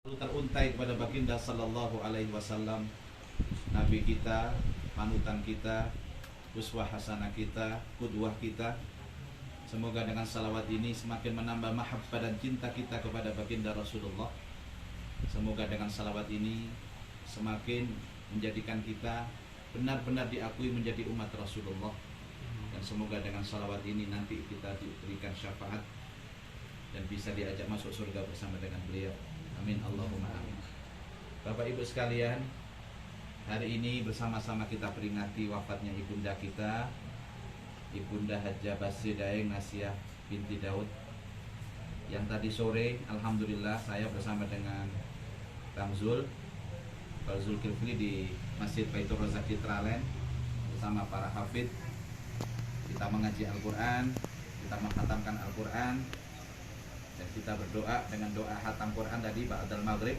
teruntai kepada baginda sallallahu alaihi wasallam, nabi kita, panutan kita, uswah hasanah kita, qudwah kita. Semoga dengan salawat ini semakin menambah mahabbah dan cinta kita kepada baginda Rasulullah. Semoga dengan salawat ini semakin menjadikan kita benar-benar diakui menjadi umat Rasulullah. Dan semoga dengan salawat ini nanti kita diberikan syafaat dan bisa diajak masuk surga bersama dengan beliau. Amin Allahumma amin. Bapak Ibu sekalian, hari ini bersama-sama kita peringati wafatnya ibunda kita, Ibunda Hajjah Basri Daeng Nasiah binti Daud, yang tadi sore alhamdulillah saya bersama dengan Kang Zul Zulkifli di Masjid Baitur Razak Citraland bersama para hafid. Kita mengaji Al-Quran, kita menghatamkan Al-Quran, dan kita berdoa dengan doa hatam Quran tadi ba'dal maghrib.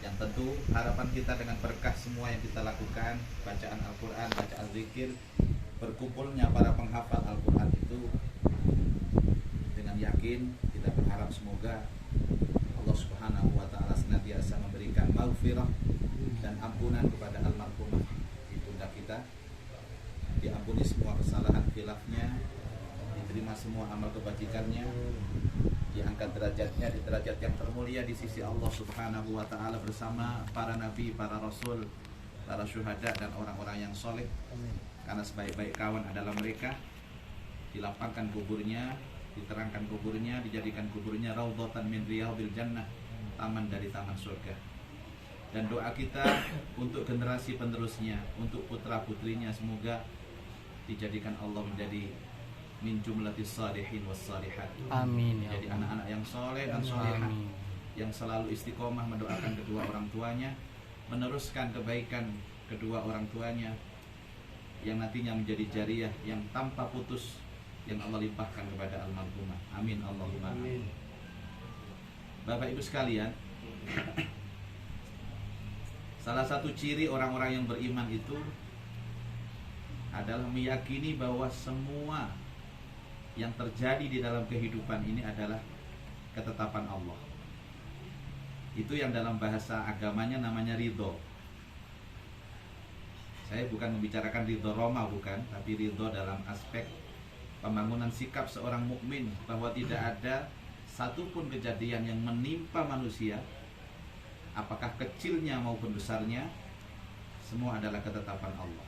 Yang tentu harapan kita dengan berkah semua yang kita lakukan, bacaan Al-Quran, bacaan zikir, berkumpulnya para penghafal Al-Quran itu, dengan yakin kita berharap semoga Allah Subhanahu wa ta'ala senantiasa memberikan maghfirah dan ampunan kepada almarhumah ibunda kita, diampuni semua kesalahan khilafnya, diterima semua amal kebajikannya, diangkat derajatnya di derajat yang termulia di sisi Allah Subhanahu wa ta'ala bersama para nabi, para rasul, para syuhada dan orang-orang yang soleh. Karena sebaik-baik kawan adalah mereka. Dilapangkan kuburnya, diterangkan kuburnya, dijadikan kuburnya raudhatan min riyadil jannah, taman dari taman surga. Dan doa kita untuk generasi penerusnya, untuk putra putrinya, semoga dijadikan Allah menjadi min jumlatis salihin was salihat. Amin. Jadi anak-anak yang soleh dan solehah, yang selalu istiqomah mendoakan kedua orang tuanya, meneruskan kebaikan kedua orang tuanya, yang nantinya menjadi jariyah yang tanpa putus yang Allah limpahkan kepada almarhumah. Amin Allahumma amin. Bapak Ibu sekalian, salah satu ciri orang-orang yang beriman itu adalah meyakini bahwa semua yang terjadi di dalam kehidupan ini adalah ketetapan Allah. Itu yang dalam bahasa agamanya namanya ridho. Saya bukan membicarakan ridho Roma, bukan, tapi ridho dalam aspek pembangunan sikap seorang mukmin bahwa tidak ada satupun kejadian yang menimpa manusia, apakah kecilnya maupun besarnya, semua adalah ketetapan Allah.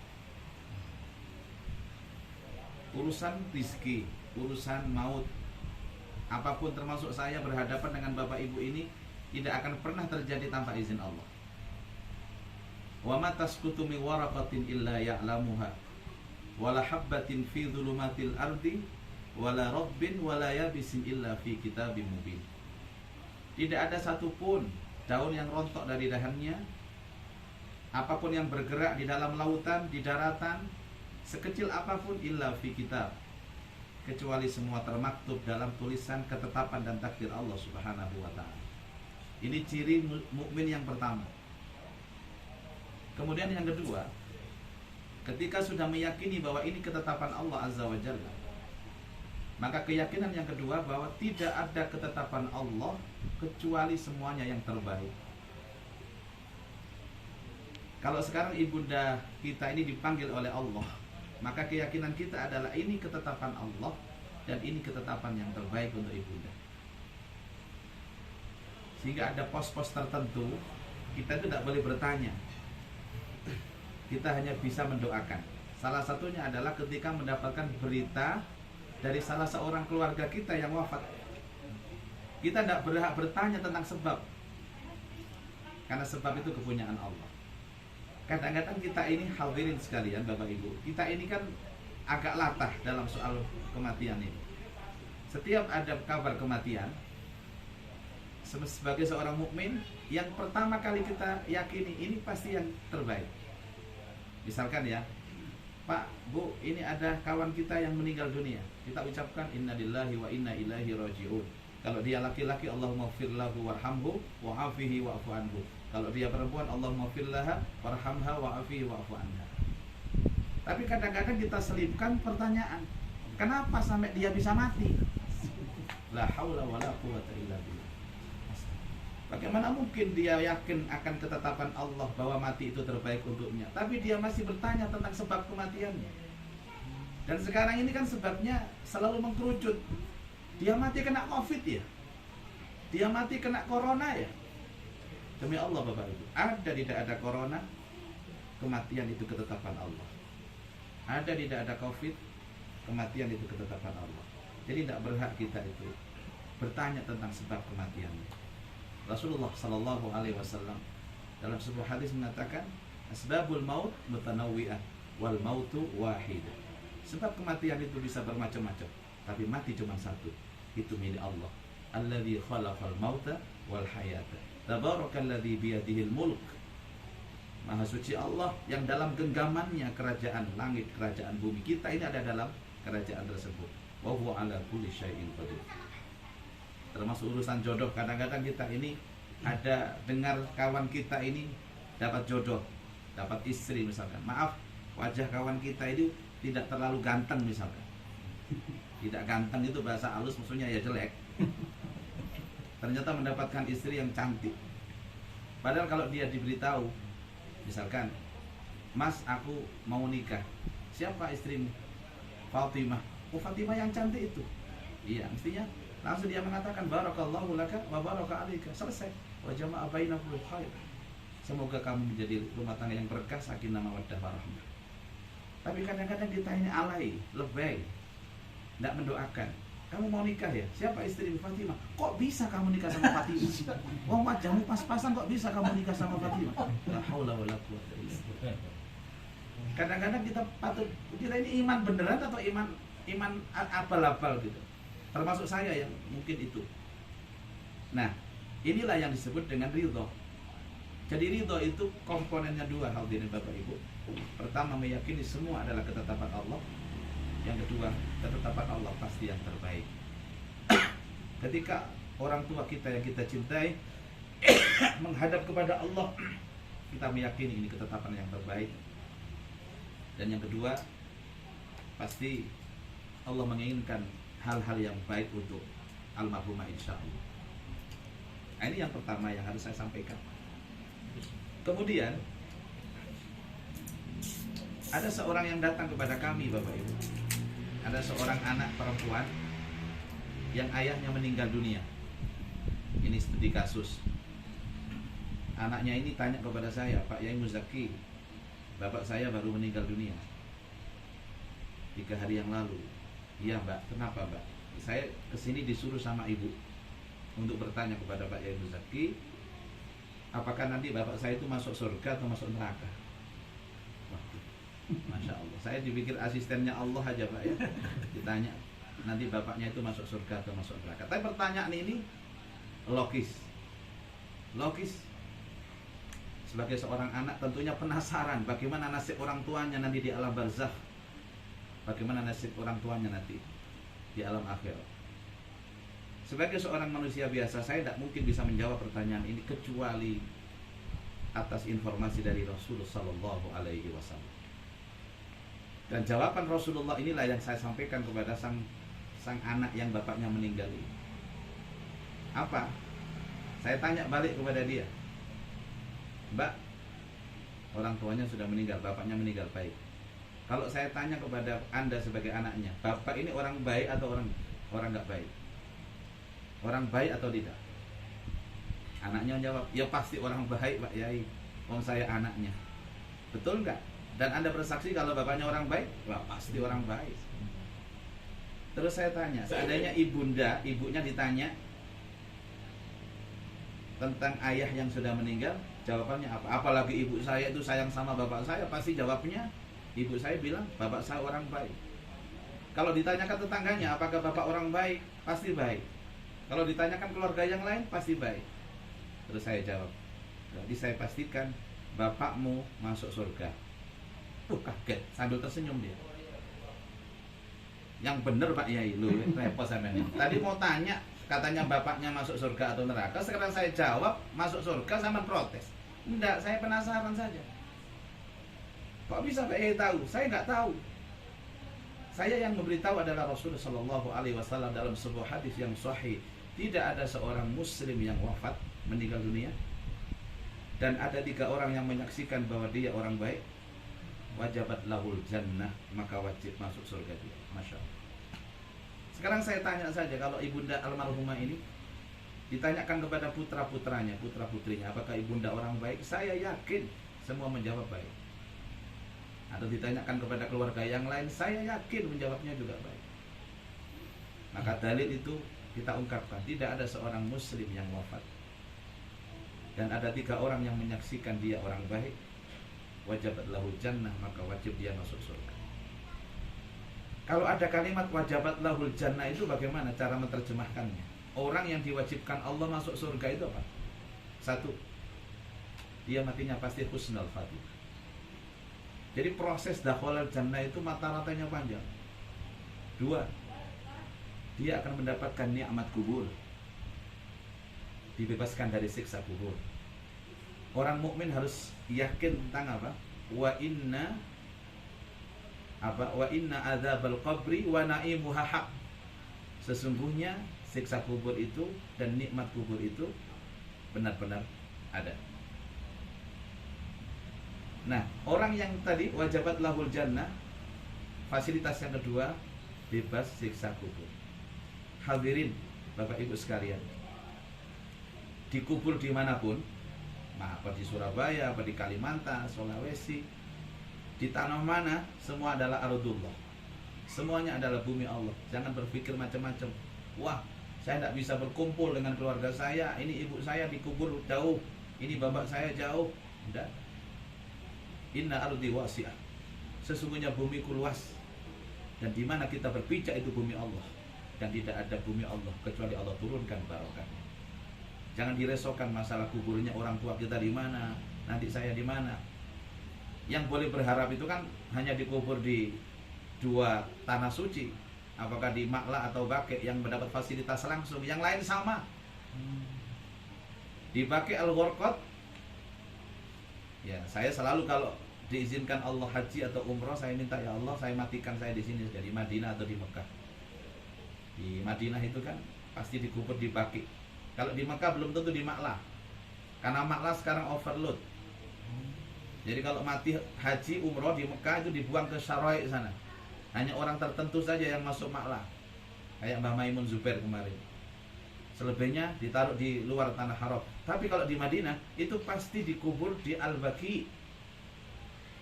Urusan rizki, urusan maut, apapun termasuk saya berhadapan dengan Bapak Ibu ini tidak akan pernah terjadi tanpa izin Allah. Wa ma tasqutu min waraqatin illa ya'lamuha wala habbatin fi dhulumatil ardi wala rabbin wala yabisin illa fi kitabim mubin. Tidak ada satupun daun yang rontok dari dahannya, apapun yang bergerak di dalam lautan, di daratan, sekecil apapun illa fi kitab, kecuali semua termaktub dalam tulisan ketetapan dan takdir Allah Subhanahu wa ta'ala. Ini ciri mukmin yang pertama. Kemudian yang kedua, ketika sudah meyakini bahwa ini ketetapan Allah Azza wa Jalla, maka keyakinan yang kedua bahwa tidak ada ketetapan Allah kecuali semuanya yang terbaik. Kalau sekarang ibunda kita ini dipanggil oleh Allah, maka keyakinan kita adalah ini ketetapan Allah dan ini ketetapan yang terbaik untuk ibunda. Sehingga ada pos-pos tertentu kita tidak boleh bertanya, kita hanya bisa mendoakan. Salah satunya adalah ketika mendapatkan berita dari salah seorang keluarga kita yang wafat, kita tidak berhak bertanya tentang sebab, karena sebab itu kepunyaan Allah. Kadang-kadang kita ini hadirin sekalian Bapak Ibu, kita ini kan agak latah dalam soal kematian ini. Setiap ada kabar kematian, sebagai seorang mukmin, yang pertama kali kita yakini ini pasti yang terbaik. Misalkan ya, Pak, Bu, ini ada kawan kita yang meninggal dunia, kita ucapkan innalillahi wa inna ilaihi raji'un. Kalau dia laki-laki, Allahumma ighfir lahu warhamhu wa'afihi wa'fu anhu. Kalau dia perempuan, Allahumma ighfir laha warhamha wa'afihi wa'fu anha. Tapi kadang-kadang kita selipkan pertanyaan, kenapa sampai dia bisa mati? La haula wala quwwata illa billah. Bagaimana mungkin dia yakin akan ketetapan Allah bahwa mati itu terbaik untuknya, tapi dia masih bertanya tentang sebab kematiannya. Dan sekarang ini kan sebabnya selalu mengkerucut. Dia mati kena COVID ya, dia mati kena corona ya. Demi Allah Bapak Ibu, ada tidak ada corona, kematian itu ketetapan Allah. Ada tidak ada COVID, kematian itu ketetapan Allah. Jadi tidak berhak kita itu bertanya tentang sebab kematiannya. Rasulullah Sallallahu Alaihi Wasallam dalam sebuah hadis mengatakan, asbabul maut mutanawwi'ah wal mautu wahid. Sebab kematian itu bisa bermacam-macam, tapi mati cuma satu, itu milik Allah. Alladzi khalaqal mauta wal hayata. Tabarakalladzi biyadihil mulk. Maha suci Allah yang dalam genggamannya kerajaan langit, kerajaan bumi. Kita ini ada dalam kerajaan tersebut. Wa huwa ala kulli syai'in qadir. Termasuk urusan jodoh, kadang-kadang kita ini ada dengar kawan kita ini dapat jodoh, dapat istri misalkan. Maaf, wajah kawan kita ini tidak terlalu ganteng misalkan. Tidak ganteng itu bahasa halus, maksudnya ya jelek. Ternyata mendapatkan istri yang cantik. Padahal kalau dia diberitahu, misalkan, Mas, aku mau nikah. Siapa istrimu? Fatimah. Oh, Fatimah yang cantik itu. Iya, mestinya langsung dia mengatakan barakallahu laka wa baraka alaika. Selesai. Wa jama'a bainakum bil khair. Semoga kamu menjadi rumah tangga yang berkah, sakinah mawaddah warahmah. Tapi kadang-kadang ditanya alay, lebay. Tidak mendoakan. Kamu mau nikah ya? Siapa istri Fatimah? Kok bisa kamu nikah sama Fatimah? Wah, wajahmu pas-pasan, kok bisa kamu nikah sama Fatimah? La haula wala quwwata illa billah. Kadang-kadang kita patut, kita ini iman beneran atau iman abal-abal gitu. Termasuk saya yang mungkin itu. Nah, inilah yang disebut dengan ridho. Jadi ridho itu komponennya dua, hadirin Bapak Ibu. Pertama, meyakini semua adalah ketetapan Allah. Yang kedua, ketetapan Allah pasti yang terbaik. Ketika orang tua kita yang kita cintai menghadap kepada Allah, kita meyakini ini ketetapan yang terbaik. Dan yang kedua, pasti Allah menginginkan hal-hal yang baik untuk almarhumah insyaallah. Nah, ini yang pertama yang harus saya sampaikan. Kemudian ada seorang yang datang kepada kami Bapak Ibu. Ada seorang anak perempuan yang ayahnya meninggal dunia. Ini studi kasus. Anaknya ini tanya kepada saya, Pak Yai Muzaki, bapak saya baru meninggal dunia 3 hari yang lalu. Iya Mbak, kenapa Mbak? Saya kesini disuruh sama ibu untuk bertanya kepada Pak Yai Muzaki, apakah nanti bapak saya itu masuk surga atau masuk neraka? Wah, Masya Allah, saya dipikir asistennya Allah aja Pak ya. Ditanya nanti bapaknya itu masuk surga atau masuk neraka. Tapi pertanyaan ini logis. Sebagai seorang anak tentunya penasaran bagaimana nasib orang tuanya nanti di alam barzakh. Bagaimana nasib orang tuanya nanti di alam akhirat. Sebagai seorang manusia biasa, saya tidak mungkin bisa menjawab pertanyaan ini kecuali atas informasi dari Rasulullah Sallallahu Alaihi Wasallam. Dan jawaban Rasulullah inilah yang saya sampaikan kepada sang anak yang bapaknya meninggal ini. Apa? Saya tanya balik kepada dia, Mbak, orang tuanya sudah meninggal, bapaknya meninggal, baik. Kalau saya tanya kepada Anda sebagai anaknya, bapak ini orang baik atau orang nggak baik? Orang baik atau tidak? Anaknya menjawab, ya pasti orang baik Pak Yai, wong saya anaknya. Betul nggak? Dan Anda bersaksi kalau bapaknya orang baik? Wah, pasti orang baik. Terus saya tanya, seandainya ibunya ditanya tentang ayah yang sudah meninggal, jawabannya apa? Apalagi ibu saya itu sayang sama bapak saya, pasti jawabnya ibu saya bilang bapak saya orang baik. Kalau ditanyakan tetangganya apakah bapak orang baik, pasti baik. Kalau ditanyakan keluarga yang lain, pasti baik. Terus saya jawab, jadi saya pastikan bapakmu masuk surga. Kaget, sambil tersenyum dia. Yang bener Pak Yai, lu repot sampean. Tadi mau tanya, katanya bapaknya masuk surga atau neraka. Sekarang saya jawab masuk surga, sama protes. Enggak, saya penasaran saja. Kok bisa Pak Yai tahu? Saya nggak tahu. Saya yang memberitahu adalah Rasulullah Shallallahu Alaihi Wasallam dalam sebuah hadis yang sahih. Tidak ada seorang Muslim yang wafat meninggal dunia, dan ada 3 orang yang menyaksikan bahwa dia orang baik, wajabat lahul jannah, maka wajib masuk surga dia. Masya Allah. Sekarang saya tanya saja, kalau ibunda almarhumah ini ditanyakan kepada putra-putranya, putra-putrinya, apakah ibunda orang baik? Saya yakin semua menjawab baik. Atau ditanyakan kepada keluarga yang lain, saya yakin menjawabnya juga baik. Maka dalil itu kita ungkapkan, tidak ada seorang muslim yang wafat dan ada 3 orang yang menyaksikan dia orang baik, wajabat lahul jannah, maka wajib dia masuk surga. Kalau ada kalimat wajabat lahul jannah itu bagaimana cara menerjemahkannya? Orang yang diwajibkan Allah masuk surga itu apa? 1, dia matinya pasti husnul khatimah. Jadi proses dakhalal jannah itu mata-matanya panjang. 2, dia akan mendapatkan nikmat kubur, dibebaskan dari siksa kubur. Orang mukmin harus yakin tentang apa? Wa inna adzabal qabri wa na'imuha haq. Sesungguhnya siksa kubur itu dan nikmat kubur itu benar-benar ada. Nah, orang yang tadi wajabat lahul jannah, fasilitas yang kedua, bebas siksa kubur. Hadirin Bapak Ibu sekalian, dikubur dimanapun, apa di Surabaya, apa di Kalimantan, Sulawesi, di tanah mana, semua adalah ardullah. Semuanya adalah bumi Allah. Jangan berpikir macam-macam. Wah, saya tidak bisa berkumpul dengan keluarga saya, ini ibu saya dikubur jauh, ini bapak saya jauh. Tidak. Inna ardi wasi'ah. Sesungguhnya bumiku luas, dan di mana kita berpijak itu bumi Allah. Dan tidak ada bumi Allah kecuali Allah turunkan barokahnya. Jangan diresahkan masalah kuburnya orang tua kita di mana, nanti saya di mana. Yang boleh berharap itu kan hanya dikubur di 2 tanah suci, apakah di Makla atau Baqi yang mendapat fasilitas langsung. Yang lain sama. Di Baqi Al-Gharqad, ya saya selalu kalau diizinkan Allah haji atau umroh, saya minta ya Allah saya matikan saya di sini, di Madinah atau di Mekah. Di Madinah itu kan pasti dikubur di Baqi. Kalau di Mekah belum tentu di Makla, karena Makla sekarang overload. Jadi kalau mati haji umroh di Mekah itu dibuang ke Syaroi sana. Hanya orang tertentu saja yang masuk Makla, kayak Mbah Maimun Zubair kemarin. Selebihnya ditaruh di luar tanah haram. Tapi kalau di Madinah itu pasti dikubur di Al-Baqi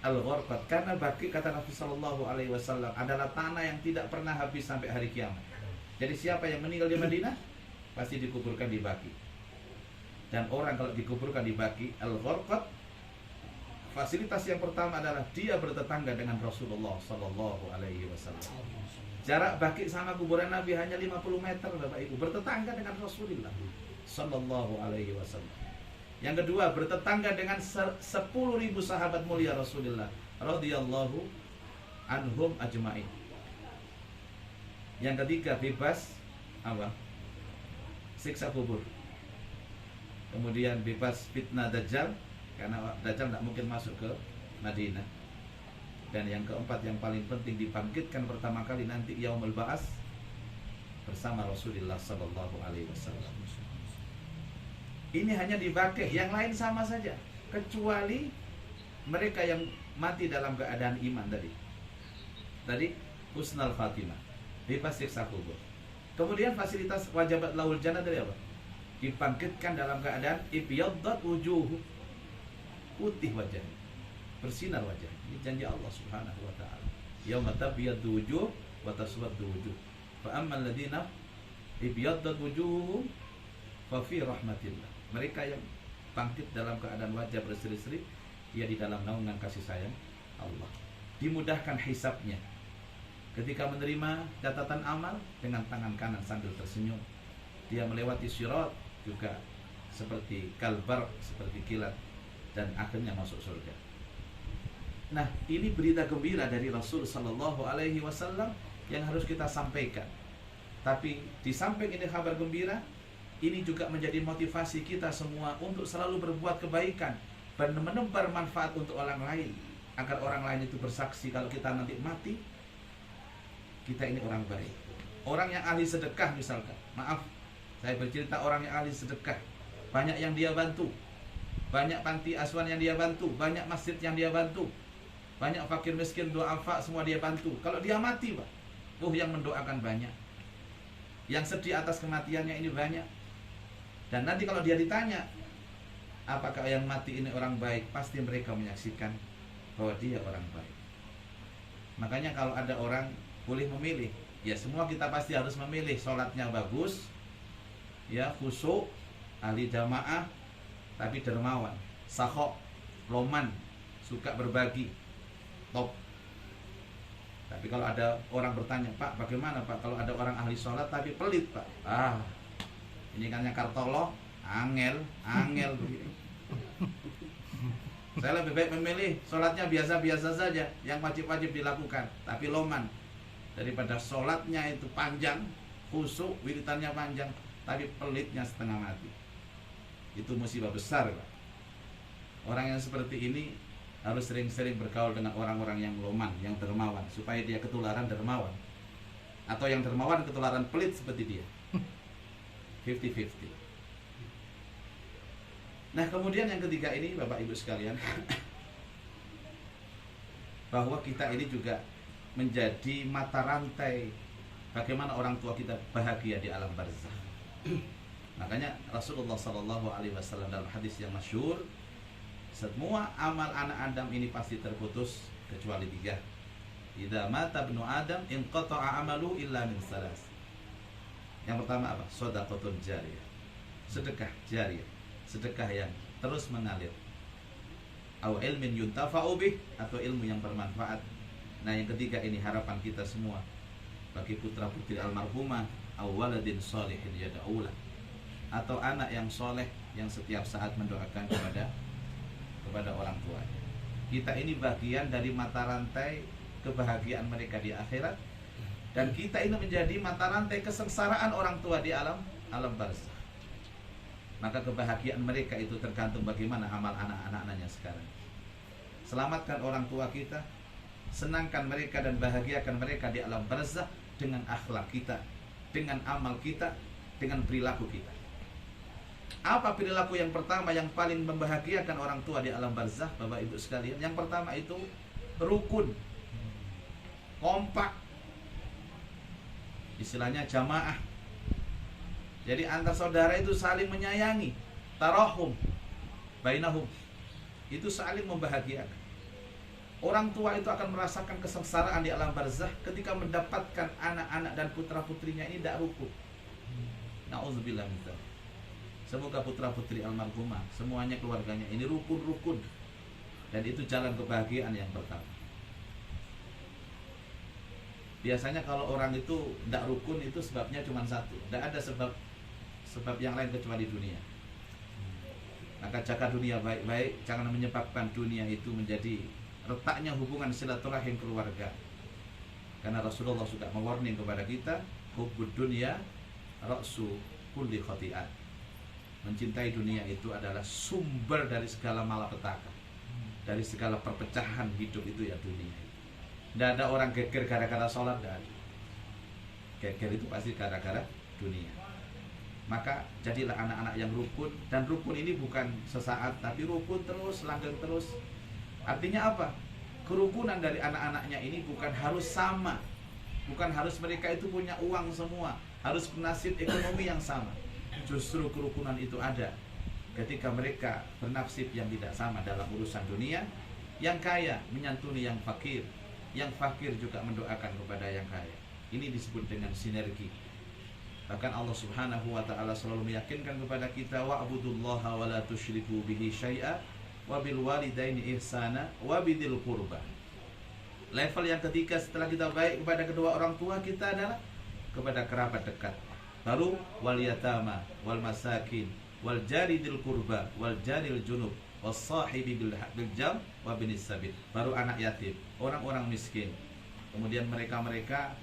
Al-Gharqad, karena Baqi kata Nabi Sallallahu Alaihi Wasallam adalah tanah yang tidak pernah habis sampai hari kiamat. Jadi siapa yang meninggal di Madinah pasti dikuburkan di Baqi. Dan orang kalau dikuburkan di Baqi Al-Gharqad, fasilitas yang pertama adalah dia bertetangga dengan Rasulullah Sallallahu Alaihi Wasallam. Jarak Baqi sama kuburan Nabi hanya 50 meter, Bapak Ibu. Bertetangga dengan Rasulullah Sallallahu Alaihi Wasallam. Yang kedua, bertetangga dengan 10.000 sahabat mulia Rasulullah radhiyallahu anhum ajma'in. Yang ketiga, bebas apa? Siksa kubur. Kemudian bebas fitnah Dajjal, karena Dajjal tidak mungkin masuk ke Madinah. Dan yang keempat yang paling penting, dibangkitkan pertama kali nanti yaumul ba'ats bersama Rasulullah sallallahu alaihi wasallam. Ini hanya dipakai, yang lain sama saja, kecuali mereka yang mati dalam keadaan iman tadi. Tadi husnul khatimah, bebas siksa kubur. Kemudian fasilitas wajabat lahul jannah dari apa? Dibangkitkan dalam keadaan ibyaddat wujuh, putih wajahnya, bersinar wajah. Ini janji Allah Subhanahu wa taala. Yauma tabyaddu wujuh wa taswaddu wujuh. Fa ammal ladzina ibyaddat wujuhum fa fi rahmatillah. Mereka yang bangkit dalam keadaan wajah berseri-seri, ia di dalam naungan kasih sayang Allah. Dimudahkan hisabnya. Ketika menerima catatan amal dengan tangan kanan sambil tersenyum. Dia melewati sirat juga seperti kalbar, seperti kilat, dan akhirnya masuk surga. Nah, ini berita gembira dari Rasul Sallallahu Alaihi Wasallam yang harus kita sampaikan. Tapi di samping ini kabar gembira, ini juga menjadi motivasi kita semua untuk selalu berbuat kebaikan dan menebar manfaat untuk orang lain, agar orang lain itu bersaksi kalau kita nanti mati, kita ini orang baik. Orang yang ahli sedekah misalkan, maaf, saya bercerita orang yang ahli sedekah, banyak yang dia bantu, banyak panti asuhan yang dia bantu, banyak masjid yang dia bantu, banyak fakir miskin duafa semua dia bantu. Kalau dia mati Pak, yang mendoakan banyak, yang sedih atas kematiannya ini banyak. Dan nanti kalau dia ditanya apakah yang mati ini orang baik, pasti mereka menyaksikan bahwa dia orang baik. Makanya kalau ada orang boleh memilih, ya semua kita pasti harus memilih sholatnya bagus, ya khusyuk, ahli jamaah, tapi dermawan, sakhok, loman, suka berbagi, top. Tapi kalau ada orang bertanya, Pak bagaimana Pak kalau ada orang ahli sholat tapi pelit Pak? Ini kan yang kartolo, angel begini. Saya lebih baik memilih sholatnya biasa-biasa saja, yang wajib-wajib dilakukan, tapi loman, daripada sholatnya itu panjang, khusyuk, wiritannya panjang, tapi pelitnya setengah mati. Itu musibah besar Pak. Orang yang seperti ini harus sering-sering bergaul dengan orang-orang yang loman, yang dermawan, supaya dia ketularan dermawan, atau yang dermawan ketularan pelit seperti dia. 50-50. Nah kemudian yang ketiga ini Bapak Ibu sekalian, bahwa kita ini juga menjadi mata rantai bagaimana orang tua kita bahagia di alam barzakh. Makanya Rasulullah SAW dalam hadis yang masyhur, semua amal anak Adam ini pasti terputus kecuali 3. Idza mata ibnu Adam inqata'a amalu illa min salas. Yang pertama apa? Shadaqatun jariyah. Sedekah jariyah, sedekah yang terus mengalir. Au ilmin yuntafa'u bih, atau ilmu yang bermanfaat. Nah, yang ketiga ini harapan kita semua bagi putra-putri almarhumah, au waladin sholihin yad'u lah, atau anak yang soleh yang setiap saat mendoakan kepada orang tuanya. Kita ini bagian dari mata rantai kebahagiaan mereka di akhirat, dan kita ini menjadi mata rantai kesengsaraan orang tua di alam barzakh. Maka kebahagiaan mereka itu tergantung bagaimana amal anak-anaknya sekarang. Selamatkan orang tua kita, senangkan mereka dan bahagiakan mereka di alam barzakh dengan akhlak kita, dengan amal kita, dengan perilaku kita. Apa perilaku yang pertama yang paling membahagiakan orang tua di alam barzakh Bapak Ibu sekalian? Yang pertama itu rukun, kompak, istilahnya jamaah. Jadi antar saudara itu saling menyayangi, tarahum bainahum, itu saling membahagiakan. Orang tua itu akan merasakan kesengsaraan di alam barzakh ketika mendapatkan anak-anak dan putra-putrinya ini tidak rukun. Nauzubillah min dzalik. Semoga putra-putri almarhumah semuanya, keluarganya ini rukun-rukun, dan itu jalan kebahagiaan yang pertama. Biasanya kalau orang itu tidak rukun itu sebabnya cuma satu, tidak ada sebab yang lain kecuali dunia. Maka jaga dunia baik-baik, jangan menyebabkan dunia itu menjadi retaknya hubungan silaturahim keluarga. Karena Rasulullah sudah mewarning kepada kita, hubbud dunya ra'su kulli khati'at. Mencintai dunia itu adalah sumber dari segala malapetaka, dari segala perpecahan hidup itu ya dunia. Tidak ada orang geger gara-gara sholat, tidak ada. Geger itu pasti gara-gara dunia. Maka jadilah anak-anak yang rukun, dan rukun ini bukan sesaat, tapi rukun terus, langgeng terus. Artinya apa? Kerukunan dari anak-anaknya ini bukan harus sama, bukan harus mereka itu punya uang semua, harus nasib ekonomi yang sama. Justru kerukunan itu ada ketika mereka bernasib yang tidak sama dalam urusan dunia. Yang kaya menyantuni yang fakir juga mendoakan kepada yang kaya. Ini disebut dengan sinergi. Bahkan Allah Subhanahu wa taala selalu meyakinkan kepada kita, wa'budullaha wa la tusyriku bihi syai'a wa bil walidaini ihsana wa bidzil qurba. Level yang ketiga setelah kita baik kepada kedua orang tua kita adalah kepada kerabat dekat. Baru wal yatama wal masakin wal jari dil qurba wal jaril junub was sahibi bil jam wa binis sabil. Baru anak yatim, orang-orang miskin. Kemudian mereka-mereka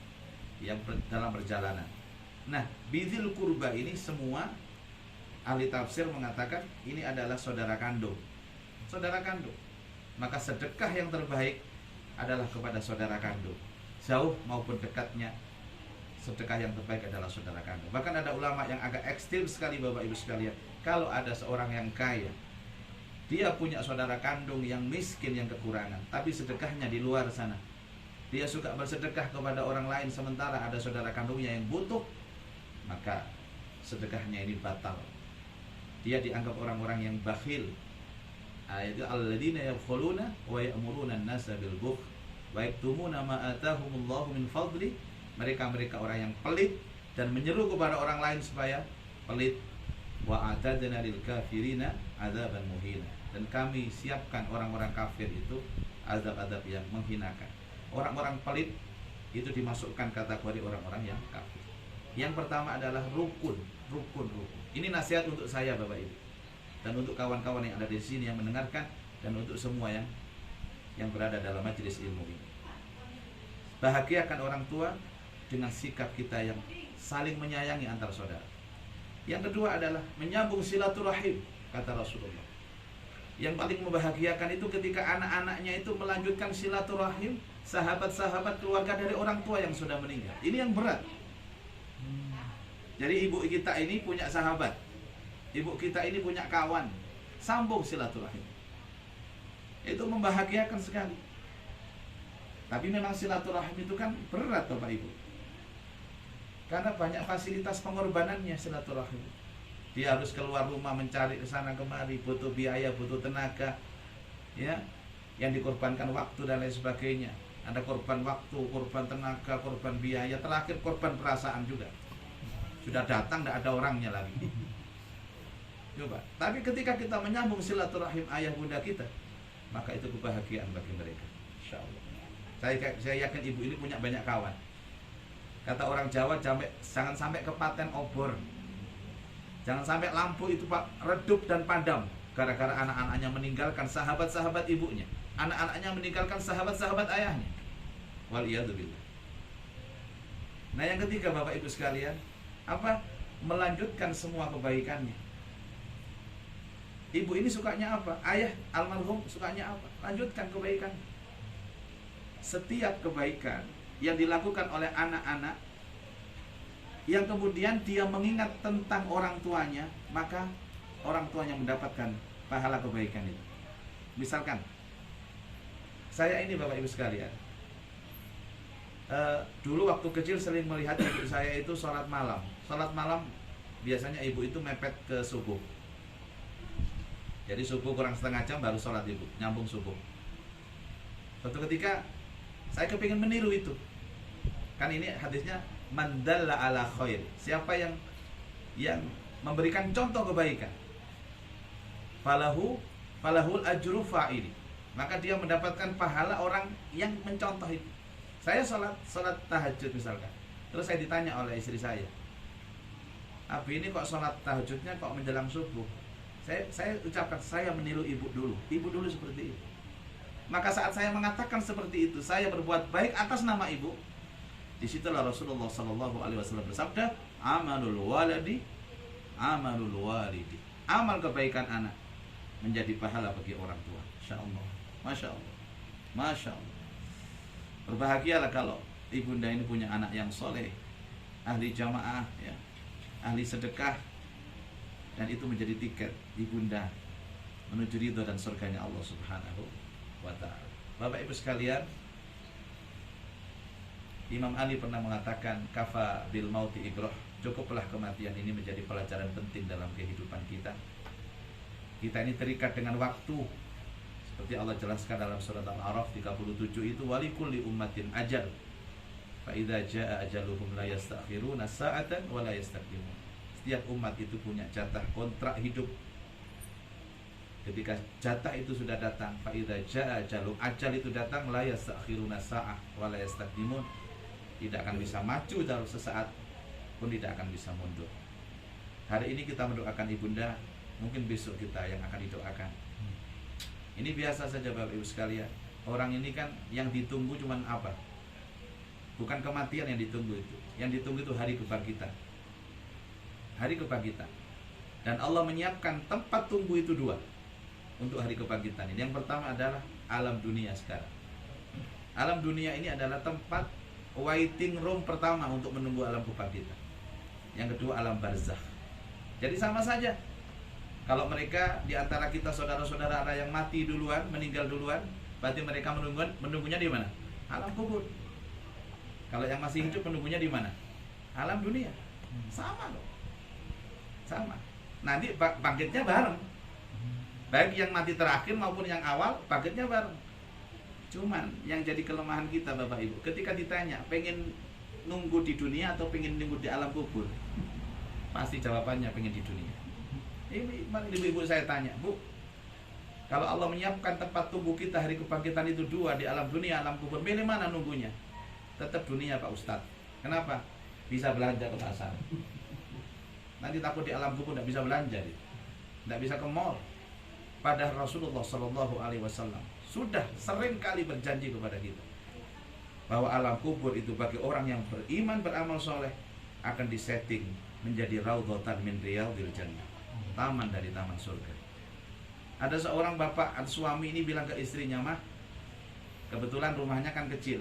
yang dalam perjalanan. Nah, bidzil qurba ini semua ahli tafsir mengatakan ini adalah saudara kandung. Saudara kandung. Maka sedekah yang terbaik adalah kepada saudara kandung. Jauh maupun dekatnya, sedekah yang terbaik adalah saudara kandung. Bahkan ada ulama yang agak ekstrim sekali Bapak Ibu sekalian, Kalau ada seorang yang kaya, dia punya saudara kandung yang miskin, yang kekurangan, tapi sedekahnya di luar sana. Dia suka bersedekah kepada orang lain sementara ada saudara kandungnya yang butuh, maka sedekahnya ini batal. Dia dianggap orang-orang yang bakhil. Ayat alladzina yabkhuluna wa ya'muruna an-nasa bil bukhl wa yaktumuna ma atahumullahu min fadli. Mereka orang yang pelit dan menyeru kepada orang lain supaya pelit. Wa atadna lil kafirina adzaban muhina. Dan kami siapkan orang-orang kafir itu azab-azab yang menghinakan. Orang-orang pelit itu dimasukkan kategori orang-orang yang kafir. Yang pertama adalah rukun. Ini nasihat untuk saya Bapak Ibu, dan untuk kawan-kawan yang ada di sini yang mendengarkan, dan untuk semua yang berada dalam majelis ilmu ini. Bahagiakan orang tua dengan sikap kita yang saling menyayangi antar saudara. Yang kedua adalah menyambung silaturahim, kata Rasulullah. Yang paling membahagiakan itu ketika anak-anaknya itu melanjutkan silaturahim sahabat-sahabat keluarga dari orang tua yang sudah meninggal. Ini yang berat. Jadi ibu kita ini punya sahabat, ibu kita ini punya kawan, sambung silaturahim. Itu membahagiakan sekali. Tapi memang silaturahim itu kan berat Bapak Ibu, karena banyak fasilitas pengorbanannya silaturahim. Dia harus keluar rumah mencari ke sana kemari, butuh biaya, butuh tenaga, ya, yang dikorbankan waktu dan lain sebagainya. Ada korban waktu, korban tenaga, korban biaya, terakhir korban perasaan juga. Sudah datang, tidak ada orangnya lagi. Coba. Tapi ketika kita menyambung silaturahim ayah bunda kita, maka itu kebahagiaan bagi mereka. Insya Allah. Saya yakin ibu ini punya banyak kawan. Kata orang Jawa, jangan sampai kepaten obor. Jangan sampai lampu itu redup dan padam gara-gara anak-anaknya meninggalkan sahabat-sahabat ibunya, anak-anaknya meninggalkan sahabat-sahabat ayahnya. Waliyadzubillah. Nah, yang ketiga Bapak Ibu sekalian, apa? Melanjutkan semua kebaikannya. Ibu ini sukanya apa? Ayah almarhum sukanya apa? Lanjutkan kebaikan. Setiap kebaikan yang dilakukan oleh anak-anak yang kemudian dia mengingat tentang orang tuanya, maka orang tuanya mendapatkan pahala kebaikan itu. Misalkan saya ini Bapak Ibu sekalian, dulu waktu kecil sering melihat ibu saya itu sholat malam. Sholat malam biasanya ibu itu mepet ke subuh. Jadi subuh kurang setengah jam baru sholat ibu, nyambung subuh. Suatu ketika saya kepingin meniru itu. Kan ini hadisnya mandalla ala khair. Siapa yang memberikan contoh kebaikan, falahul ajru fa'ili. Maka dia mendapatkan pahala orang yang mencontoh itu. Saya sholat tahajud misalkan, terus saya ditanya oleh istri saya, Abi ini kok sholat tahajudnya kok menjelang subuh? Saya ucapkan, saya meniru ibu dulu seperti itu. Maka saat saya mengatakan seperti itu, saya berbuat baik atas nama ibu. Disitulah Rasulullah SAW bersabda, amalul walidi. Amal kebaikan anak menjadi pahala bagi orang tua. Masya Allah, Masya Allah, Masya Allah. Berbahagialah kalau ibunda ini punya anak yang soleh, ahli jamaah, ya, ahli sedekah, dan itu menjadi tiket ibunda menuju ridho dan surganya Allah Subhanahu wa ta'ala. Bapak Ibu sekalian, Imam Ali pernah mengatakan, kafa bil mauti ibroh, cukuplah kematian ini menjadi pelajaran penting dalam kehidupan kita. Kita ini terikat dengan waktu, seperti Allah jelaskan dalam surat Al-A'raf 37 itu, walikulli ummatin ajal, fa idza jaa ajaluhum la yastakhiruna sa'atan wa la yastaqdimun. Setiap umat itu punya jatah kontrak hidup. Ketika jatah itu sudah datang, fa idza jaa ajaluhum, ajal itu datang, la yastakhiruna sa'ah wa la yastaqdimun. Tidak akan bisa maju dalam sesaat pun tidak akan bisa mundur. Hari ini kita mendoakan ibunda, mungkin besok kita yang akan didoakan. Ini biasa saja Bapak Ibu sekalian. Orang ini kan yang ditunggu cuman apa? Bukan kematian yang ditunggu itu. Yang ditunggu itu hari kebangkitan. Hari kebangkitan. Dan Allah menyiapkan tempat tunggu itu dua untuk hari kebangkitan ini. Yang pertama adalah alam dunia sekarang. Alam dunia ini adalah tempat waiting room pertama untuk menunggu alam kebangkitan. Yang kedua alam barzakh. Jadi sama saja. Kalau mereka di antara kita saudara-saudara ada yang mati duluan, meninggal duluan, berarti mereka menunggunya di mana? Alam kubur. Kalau yang masih hidup menunggunya di mana? Alam dunia. Sama loh. Sama. Nanti bangkitnya bareng. Baik yang mati terakhir maupun yang awal, bangkitnya bareng. Cuman yang jadi kelemahan kita Bapak Ibu, ketika ditanya pengen nunggu di dunia atau pengen nunggu di alam kubur, pasti jawabannya pengen di dunia. Ini ibu-ibu saya tanya, Bu, kalau Allah menyiapkan tempat tunggu kita hari kebangkitan itu dua, di alam dunia, alam kubur, milih mana nunggunya? Tetap dunia Pak Ustadz. Kenapa? Bisa belanja ke pasar. Nanti takut di alam kubur tidak bisa belanja, tidak bisa ke mall. Padahal Rasulullah Shallallahu Alaihi Wasallam sudah sering kali berjanji kepada kita bahwa alam kubur itu bagi orang yang beriman, beramal soleh akan disetting menjadi raudhatan min riyadhil jannah, taman dari taman surga. Ada seorang bapak atau suami ini bilang ke istrinya, mah, kebetulan rumahnya kan kecil,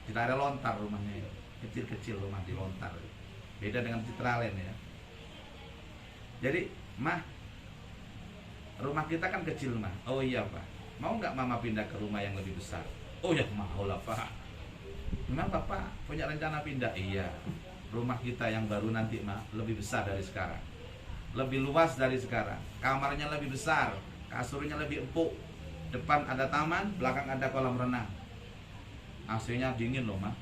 di area lontar rumahnya, kecil-kecil rumah di lontar, beda dengan Citralen ya. Jadi, mah, rumah kita kan kecil mah. Oh iya Pak, mau nggak mama pindah ke rumah yang lebih besar? Oh ya mau lah Pak. Memang Bapak punya rencana pindah? Iya. Rumah kita yang baru nanti mah lebih besar dari sekarang, lebih luas dari sekarang, kamarnya lebih besar, kasurnya lebih empuk, depan ada taman, belakang ada kolam renang, AC-nya dingin loh mah.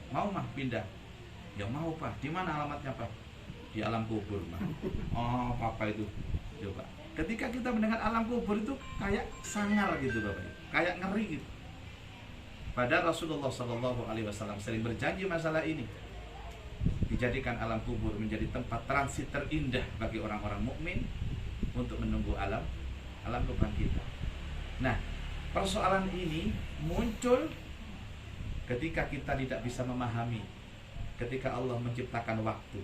Mau mah pindah? Ya mau Pak. Di mana alamatnya Pak? Di alam kubur mah. Oh Papa itu coba. Ketika kita mendengar alam kubur itu kayak sangar gitu Bapak, kayak ngeri gitu. Padahal Rasulullah Shallallahu Alaihi Wasallam sering berjanji masalah ini, dijadikan alam kubur menjadi tempat transit terindah bagi orang-orang mukmin untuk menunggu alam kebangkitan. Nah, persoalan ini muncul ketika kita tidak bisa memahami ketika Allah menciptakan waktu.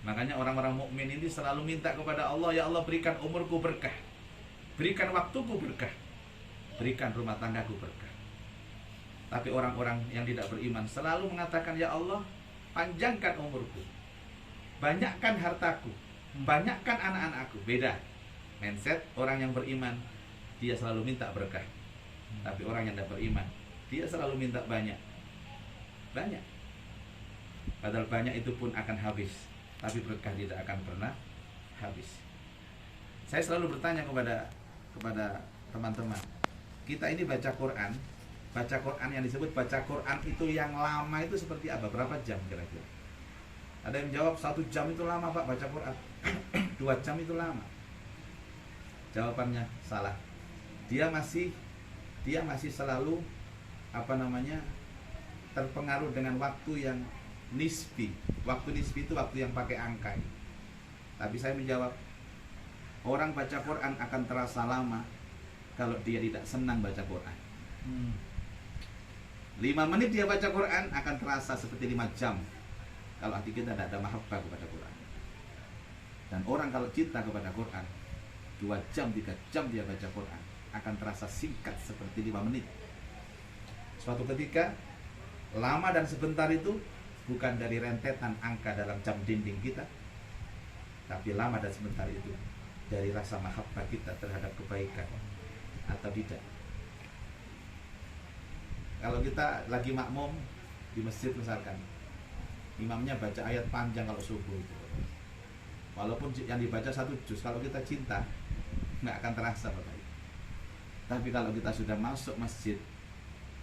Makanya orang-orang mukmin ini selalu minta kepada Allah, ya Allah berikan umurku berkah, berikan waktuku berkah, berikan rumah tanggaku berkah. Tapi orang-orang yang tidak beriman selalu mengatakan, ya Allah panjangkan umurku, banyakkan hartaku, banyakkan anak-anakku. Beda mindset orang yang beriman, dia selalu minta berkah. Tapi orang yang tidak beriman, dia selalu minta banyak. Padahal banyak itu pun akan habis, tapi berkah tidak akan pernah habis. Saya selalu bertanya kepada teman-teman, kita ini baca Quran yang disebut baca Quran itu yang lama itu seperti apa? Berapa jam kira-kira? Ada yang jawab 1 jam itu lama Pak baca Quran. 2 jam itu lama. Jawabannya salah. Dia masih selalu terpengaruh dengan waktu yang nisbi. Waktu nisbi itu waktu yang pakai angka. Tapi saya menjawab, orang baca Quran akan terasa lama kalau dia tidak senang baca Quran. 5 menit dia baca Quran akan terasa seperti 5 jam kalau hati kita tidak ada mahabbah kepada Quran. Dan orang kalau cinta kepada Quran, 2 jam, 3 jam dia baca Quran akan terasa singkat seperti 5 menit. Suatu ketika, lama dan sebentar itu bukan dari rentetan angka dalam jam dinding kita, tapi lama dan sebentar itu dari rasa mahabbah kita terhadap kebaikan atau tidak. Kalau kita lagi makmum di masjid misalkan, imamnya baca ayat panjang kalau subuh itu, walaupun yang dibaca 1 juz, kalau kita cinta nggak akan terasa Bapak. Tapi kalau kita sudah masuk masjid,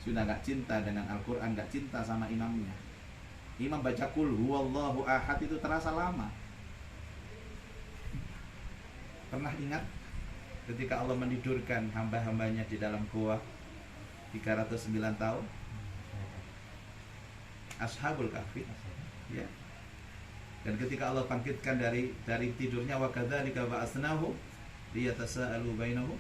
sudah nggak cinta dengan Al-Quran, nggak cinta sama imamnya, imam baca Qul huwallahu ahad itu terasa lama. Pernah ingat ketika Allah menidurkan hamba-hambanya di dalam gua 309 tahun, Ashabul Kahfi ya. Dan ketika Allah bangkitkan dari tidurnya, wa kadzalika ba'atsnahu liyatasaalu bainahum,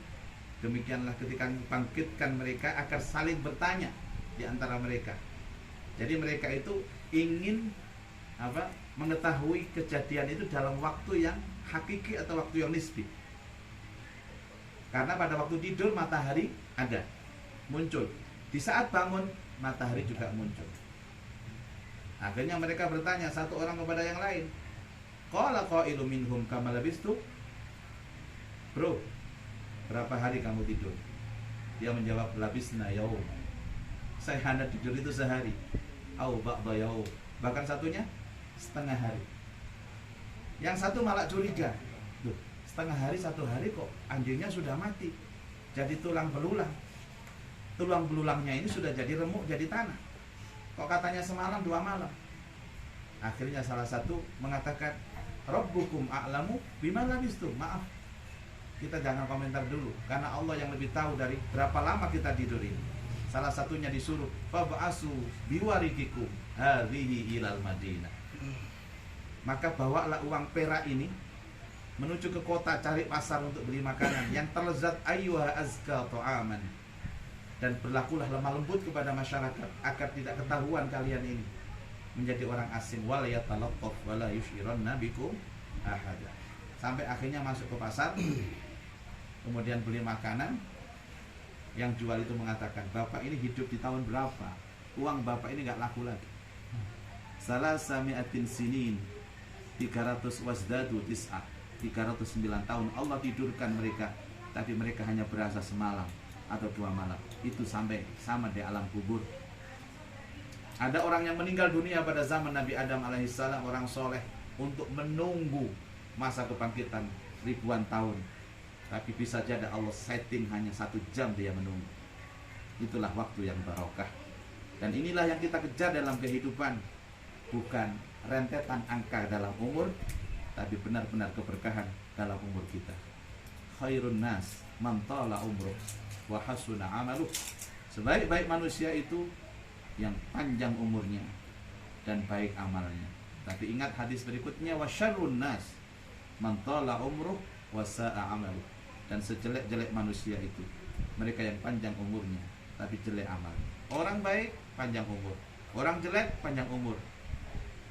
demikianlah ketika bangkitkan mereka agar saling bertanya di antara mereka. Jadi mereka itu ingin mengetahui kejadian itu dalam waktu yang hakiki atau waktu yang nisbi. Karena pada waktu tidur matahari ada, muncul. Di saat bangun matahari juga muncul. Akhirnya mereka bertanya satu orang kepada yang lain, qala qailun minhum kama labistu bro, berapa hari kamu tidur? Dia menjawab, labisna yaum, saya hanya tidur itu sehari, au ba'da yaum, bahkan satunya setengah hari. Yang satu malah curiga, loh, setengah hari, satu hari kok anjingnya sudah mati, jadi tulang belulang. Tulang belulangnya ini sudah jadi remuk, jadi tanah. Kok katanya semalam 2 malam? Akhirnya salah satu mengatakan, Rabbukum a'lamu bima labistum. Maaf, kita jangan komentar dulu, karena Allah yang lebih tahu dari berapa lama kita tidur ini. Salah satunya disuruh, fab'asu biwarikikum hadhihi ilal Madinah. Maka bawalah uang perak ini menuju ke kota, cari pasar untuk beli makanan yang terlezat, ayyuha azka ta'aman. Dan berlakulah lemah lembut kepada masyarakat agar tidak ketahuan kalian ini menjadi orang asing. Wala yatalattaf wala yushiranna bikum ahada. Sampai akhirnya masuk ke pasar, kemudian beli makanan. Yang jual itu mengatakan, bapak ini hidup di tahun berapa? Uang bapak ini gak laku lagi. Salasami'atin sinin, 300 wasdadu tis'ah, 309 tahun Allah tidurkan mereka, tapi mereka hanya berasa semalam atau 2 malam. Itu sampai sama di alam kubur. Ada orang yang meninggal dunia pada zaman Nabi Adam alaihissalam, orang soleh, untuk menunggu masa kebangkitan ribuan tahun. Tapi bisa jadi Allah setting hanya 1 jam dia menunggu. Itulah waktu yang barokah. Dan inilah yang kita kejar dalam kehidupan. Bukan rentetan angka dalam umur, tapi benar-benar keberkahan dalam umur kita. Khairun nas man tala umruh wa hasuna amaluh. Sebaik-baik manusia itu yang panjang umurnya dan baik amalnya. Tapi ingat hadis berikutnya, wa syarrun nas man tala umruh wa sa'a amaluh. Dan sejelek-jelek manusia itu mereka yang panjang umurnya tapi jelek amal. Orang baik panjang umur, orang jelek panjang umur.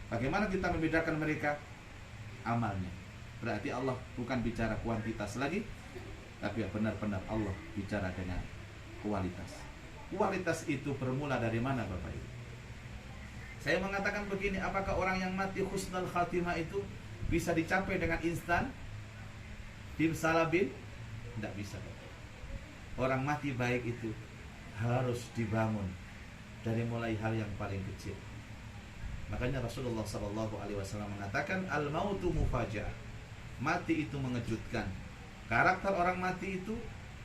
Bagaimana kita membedakan mereka? Amalnya. Berarti Allah bukan bicara kuantitas lagi, tapi benar-benar Allah bicara dengan kualitas. Kualitas itu bermula dari mana Bapak Ibu? Saya mengatakan begini, apakah orang yang mati husnul khatimah itu bisa dicapai dengan instan? Bimsalabin? Tidak bisa Bapak. Orang mati baik itu harus dibangun dari mulai hal yang paling kecil. Makanya Rasulullah SAW mengatakan, al-mautu mufaja'ah. Mati itu mengejutkan. Karakter orang mati itu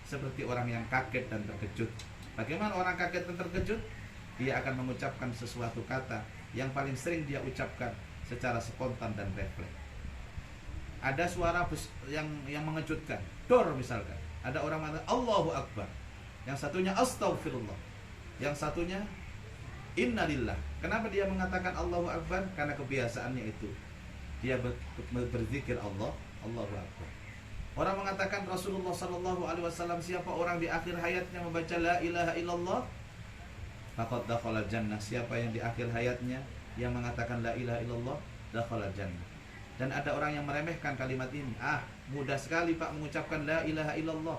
seperti orang yang kaget dan terkejut. Bagaimana orang kaget dan terkejut? Dia akan mengucapkan sesuatu kata yang paling sering dia ucapkan secara spontan dan refleks. Ada suara yang mengejutkan, dor misalkan. Ada orang mengatakan Allahu Akbar. Yang satunya Astaghfirullah. Yang satunya Innalillah. Kenapa dia mengatakan Allahu Akbar? Karena kebiasaannya itu. Dia berzikir Allah, Allahu Akbar. Orang mengatakan Rasulullah SAW, siapa orang di akhir hayatnya membaca la ilaha illallah, faqad dakhala jannah. Siapa yang di akhir hayatnya yang mengatakan la ilaha illallah, dakhala jannah. Dan ada orang yang meremehkan kalimat ini. Mudah sekali Pak mengucapkan la ilaha illallah.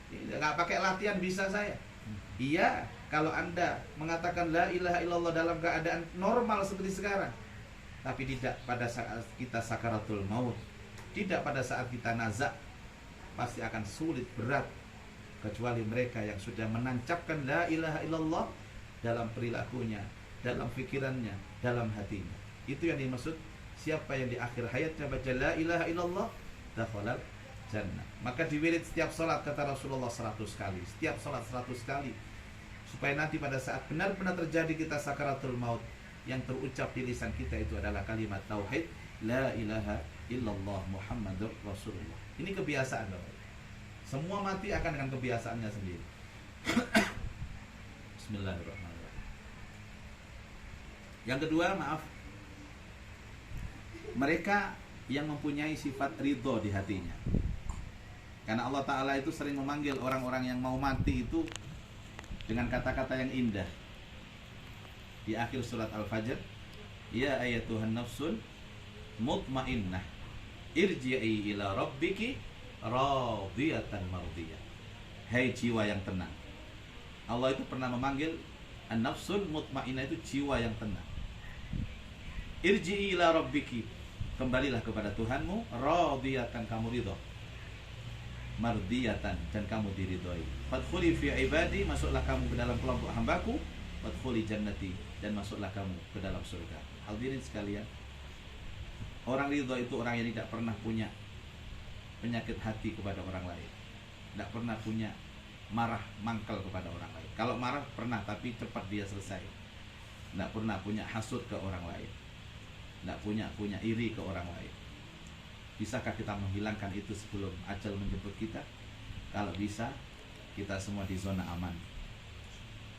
Enggak pakai latihan bisa saya. Iya, kalau Anda mengatakan la ilaha illallah dalam keadaan normal seperti sekarang. Tapi tidak pada saat kita sakaratul maut. Tidak pada saat kita nazak. Pasti akan sulit, berat. Kecuali mereka yang sudah menancapkan la ilaha illallah dalam perilakunya, dalam pikirannya, dalam hatinya. Itu yang dimaksud. Siapa yang di akhir hayatnya baca la ilaha illallah, dakhalal jannah. Maka diwirid setiap sholat, kata Rasulullah 100 kali. Setiap sholat 100 kali. Supaya nanti pada saat benar-benar terjadi kita sakaratul maut, yang terucap di lisan kita itu adalah kalimat tauhid, la ilaha illallah Muhammadur Rasulullah. Ini kebiasaan Bapak. Semua mati akan dengan kebiasaannya sendiri. Bismillahirrahmanirrahim. Yang kedua, maaf, mereka yang mempunyai sifat ridho di hatinya. Karena Allah Ta'ala itu sering memanggil orang-orang yang mau mati itu dengan kata-kata yang indah. Di akhir surat Al-Fajr, ya ayatuhan nafsun mutmainnah, irji'i ila rabbiki radiyatan mardiyah. Hai jiwa yang tenang. Allah itu pernah memanggil an-nafsul mutmainnah, itu jiwa yang tenang. Irji'i ila rabbiki, kembalilah kepada Tuhanmu, radiyatan, kamu ridho. mardiyatan, dan kamu diridhoi. Fadkhuli fi ibadi, masuklah kamu ke dalam kelompok hambaku. Fadkhuli jannati, dan masuklah kamu ke dalam surga. Hadirin sekalian, orang ridho itu orang yang tidak pernah punya penyakit hati kepada orang lain, tidak pernah punya marah mangkal kepada orang lain. Kalau marah pernah, tapi cepat dia selesai. Tidak pernah punya hasud ke orang lain, tidak punya iri ke orang lain. Bisakah kita menghilangkan itu sebelum ajal menjemput kita? Kalau bisa, kita semua di zona aman.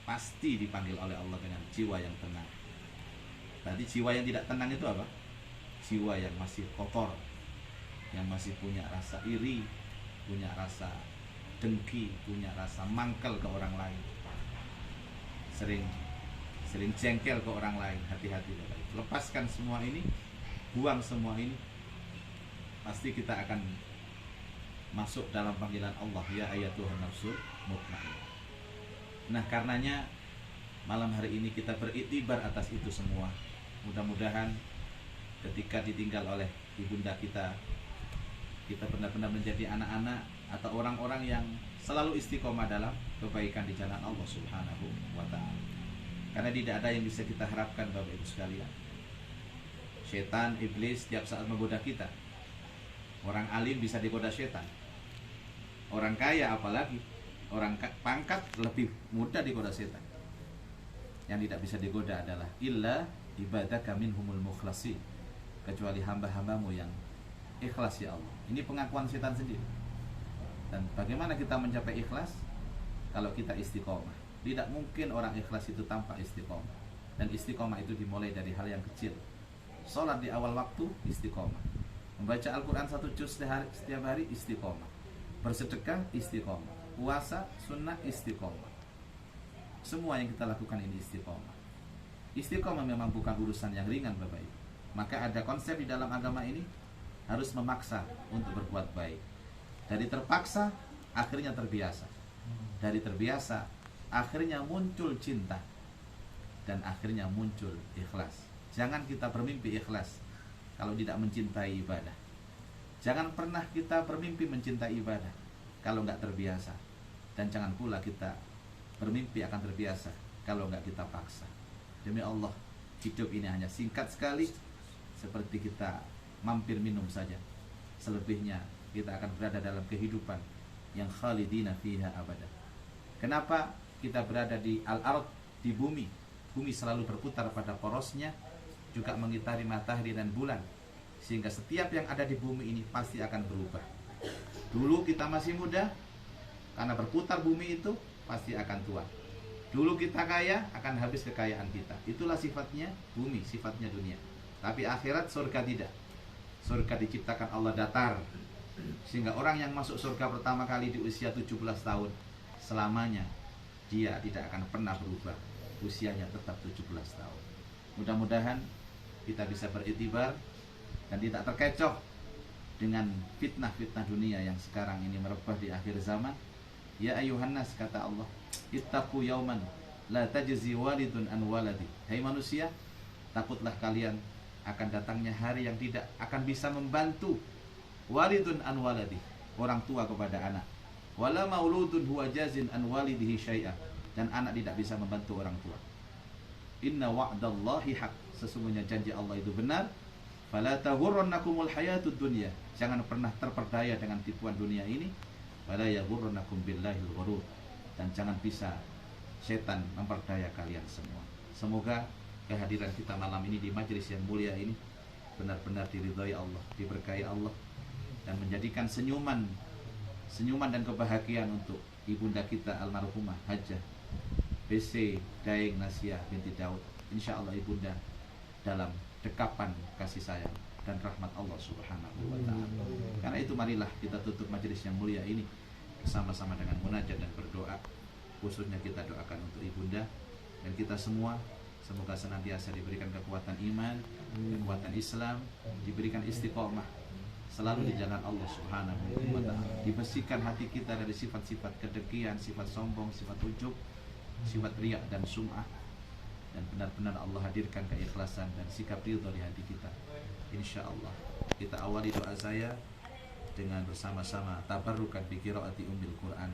Pasti dipanggil oleh Allah dengan jiwa yang tenang. Tadi jiwa yang tidak tenang itu apa? Jiwa yang masih kotor, yang masih punya rasa iri, punya rasa dengki, punya rasa mangkel ke orang lain, sering jengkel ke orang lain. Hati-hati, lepaskan semua ini, buang semua ini. Pasti kita akan masuk dalam panggilan Allah, ya ayatuhan nafsul mutmainnah. Nah, karenanya malam hari ini kita beriktibar atas itu semua. Mudah-mudahan ketika ditinggal oleh ibunda kita benar-benar menjadi anak-anak atau orang-orang yang selalu istiqomah dalam kebaikan di jalan Allah Subhanahu wa ta'ala. Karena tidak ada yang bisa kita harapkan, Bapak Ibu sekalian. Setan, iblis setiap saat menggoda kita. Orang alim bisa digoda setan, orang kaya apalagi, orang pangkat lebih mudah digoda setan. Yang tidak bisa digoda adalah illa ibadaka minhumul mukhlasin, kecuali hamba-hambamu yang ikhlas ya Allah. Ini pengakuan setan sendiri. Dan bagaimana kita mencapai ikhlas? Kalau kita istiqomah. Tidak mungkin orang ikhlas itu tanpa istiqomah. Dan istiqomah itu dimulai dari hal yang kecil. Sholat di awal waktu, istiqomah. Membaca Al-Quran 1 juz setiap hari, istiqomah. Bersedekah, istiqomah. Puasa, sunnah, istiqomah. Semua yang kita lakukan ini istiqomah. Istiqomah memang bukan urusan yang ringan, Bapak Ibu. Maka ada konsep di dalam agama ini, harus memaksa untuk berbuat baik. Dari terpaksa, akhirnya terbiasa. Dari terbiasa, akhirnya muncul cinta. Dan akhirnya muncul ikhlas. Jangan kita bermimpi ikhlas kalau tidak mencintai ibadah. Jangan pernah kita bermimpi mencintai ibadah kalau nggak terbiasa. Dan jangan pula kita bermimpi akan terbiasa kalau nggak kita paksa. Demi Allah, hidup ini hanya singkat sekali, seperti kita mampir minum saja. Selebihnya kita akan berada dalam kehidupan yang khalidina fiha abada. Kenapa kita berada di al-ard, di bumi? Bumi selalu berputar pada porosnya, juga mengitari matahari dan bulan, sehingga setiap yang ada di bumi ini pasti akan berubah. Dulu kita masih muda, karena berputar bumi itu pasti akan tua. Dulu kita kaya, akan habis kekayaan kita. Itulah sifatnya bumi, sifatnya dunia. Tapi akhirat, surga tidak. Surga diciptakan Allah datar, sehingga orang yang masuk surga pertama kali di usia 17 tahun, selamanya dia tidak akan pernah berubah. Usianya tetap 17 tahun. Mudah-mudahan kita bisa beriktibar dan tidak terkecoh dengan fitnah-fitnah dunia yang sekarang ini merebah di akhir zaman. Ya ayuhan nas, kata Allah, ittaqu yauman la tajzi walidun an waladi. Hai manusia, takutlah kalian akan datangnya hari yang tidak akan bisa membantu walidun an waladi, orang tua kepada anak. Wala mauludun huwa jazin an walidihi syai'a, dan anak tidak bisa membantu orang tua. Inna wa'dallahi haq, sesungguhnya janji Allah itu benar. Fala taghurrannakumul hayatud dunya, jangan pernah terperdaya dengan tipuan dunia ini. Wala yaghurrannakum billahil ghurur, dan jangan bisa setan memperdaya kalian semua. Semoga kehadiran kita malam ini di majelis yang mulia ini benar-benar diridhai Allah, diberkahi Allah, dan menjadikan senyuman dan kebahagiaan untuk ibunda kita almarhumah Hajjah BC Daeng Nasiah binti Daud. Insya Allah ibunda dalam dekapan kasih sayang dan rahmat Allah Subhanahu wa ta'ala. Karena itu marilah kita tutup majelis yang mulia ini bersama-sama dengan munajat dan berdoa. Khususnya kita doakan untuk ibunda dan kita semua, semoga senantiasa diberikan kekuatan iman, kekuatan Islam, diberikan istiqomah selalu di jalan Allah Subhanahu wa ta'ala. Dibersihkan hati kita dari sifat-sifat kedengkian, sifat sombong, sifat ujub, sifat riya dan sum'ah, dan benar-benar Allah hadirkan keikhlasan dan sikap ridha di hati kita. Insya Allah. Kita awali doa saya dengan bersama-sama tabarrukan bi qiraati ummil Quran.